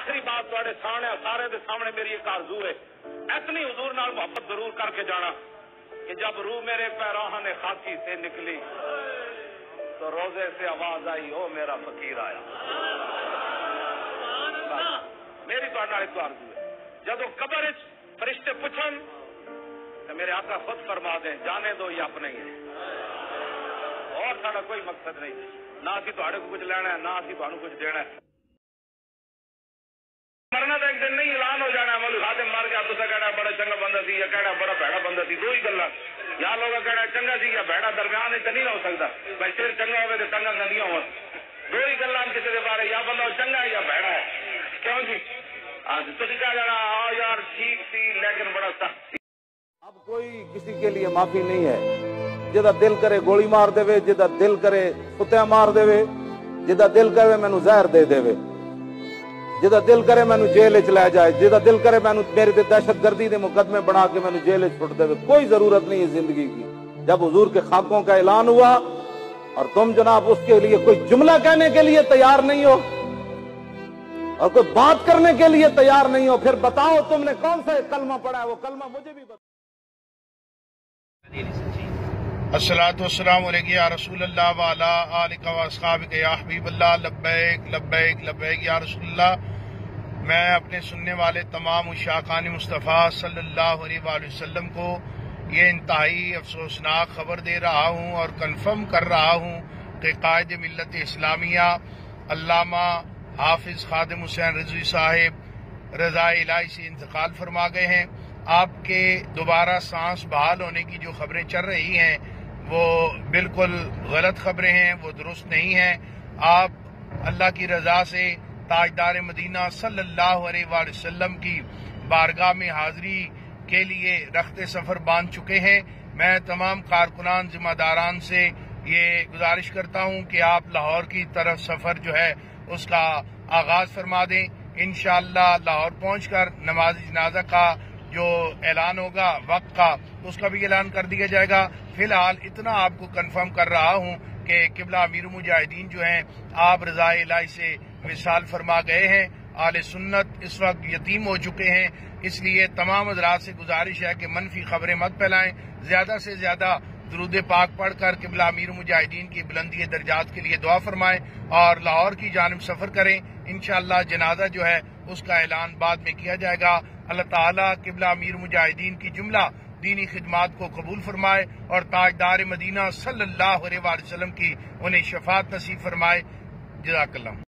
آخری بات تھوڑے سامنے سارے دے سامنے میری ایک آرزو ہے، اتنی حضور نال محبت ضرور کر کے جانا کہ جب روح میرے پیراہن خاکی سے نکلی تو روزے سے آواز آئی، او میرا فقیر آیا۔ میری تو ایک آرزو ہے، جب قبر فرشتے پوچھن تو میرے آقا خود فرما دیں جانے دو یہ اپنے ہی ہے، اور سارا کوئی مقصد نہیں، نہ اسی تہاڈے کو کچھ لینا ہے نہ اسی تہانوں کچھ دینا ہے۔ مرنا تو ایک دن نہیں، اعلان ہو جانا ہے مولوی خادم مر گیا، تو کہنا بڑا چنگا بندہ سی یا کہنا بڑا بھڑا بندہ سی، دو ہی گلاں، یا لوگ کہنا چنگا سی یا بھڑا، درمیان تو نہیں ہو سکتا، بھائی سر چنگا ہوئے تو ٹنگا گندیاں ہو، دو ہی گلاں کسی کے بارے، یا بندہ چنگا ہے یا بھڑا ہے، کیوں جی؟ تو کہا جانا آ یار ٹھیک سی لیکن بڑا سخت سی۔ اب کوئی کسی کے لیے معافی نہیں ہے، جدا دل کرے گولی مار دے، جدا دل کرے کتیا مار دے، جدا دل کرے مینو زہر دے دے، جدا دل کرے مینو جیل چ لے جائے، جدا دل کرے مینو میرے تے دہشت گردی دے مقدمے بنا کے مینو جیل چھوٹ دے، کوئی ضرورت نہیں ہے زندگی کی۔ جب حضور کے خاکوں کا اعلان ہوا اور تم جناب اس کے لیے کوئی جملہ کہنے کے لیے تیار نہیں ہو اور کوئی بات کرنے کے لیے تیار نہیں ہو، پھر بتاؤ تم نے کون سا کلمہ پڑھا ہے، وہ کلمہ مجھے بھی بتاؤ۔ الصلاۃ والسلام علیک یا رسول اللہ وعلی آلک و اصحابک یا حبیب اللہ، لبیک لبیک لبیک یا رسول اللہ۔ میں اپنے سننے والے تمام عشاقان مصطفیٰ صلی اللہ علیہ وآلہ وسلم کو یہ انتہائی افسوسناک خبر دے رہا ہوں اور کنفرم کر رہا ہوں کہ قائد ملت اسلامیہ علامہ حافظ خادم حسین رضوی صاحب رضا الہی سے انتقال فرما گئے ہیں۔ آپ کے دوبارہ سانس بحال ہونے کی جو خبریں چل رہی ہیں وہ بالکل غلط خبریں ہیں، وہ درست نہیں ہیں۔ آپ اللہ کی رضا سے تاجدار مدینہ صلی اللہ علیہ وآلہ وسلم کی بارگاہ میں حاضری کے لیے رخت سفر باندھ چکے ہیں۔ میں تمام کارکنان ذمہ داران سے یہ گزارش کرتا ہوں کہ آپ لاہور کی طرف سفر جو ہے اس کا آغاز فرما دیں۔ انشاءاللہ لاہور پہنچ کر نماز جنازہ کا جو اعلان ہوگا وقت کا، اس کا بھی اعلان کر دیا جائے گا۔ فی الحال اتنا آپ کو کنفرم کر رہا ہوں کہ قبلہ امیر المجاہدین جو ہیں آپ رضا الہی سے وصال فرما گئے ہیں۔ اہل سنت اس وقت یتیم ہو چکے ہیں، اس لیے تمام حضرات سے گزارش ہے کہ منفی خبریں مت پھیلائیں، زیادہ سے زیادہ درود پاک پڑھ کر قبلہ امیر المجاہدین کی بلندی درجات کے لیے دعا فرمائیں اور لاہور کی جانب سفر کریں۔ انشاءاللہ جنازہ جو ہے اس کا اعلان بعد میں کیا جائے گا۔ اللہ تعالیٰ قبلہ امیر مجاہدین کی جملہ دینی خدمات کو قبول فرمائے اور تاجدار مدینہ صلی اللہ علیہ وآلہ وسلم کی انہیں شفاعت نصیب فرمائے۔ جزاک اللہ۔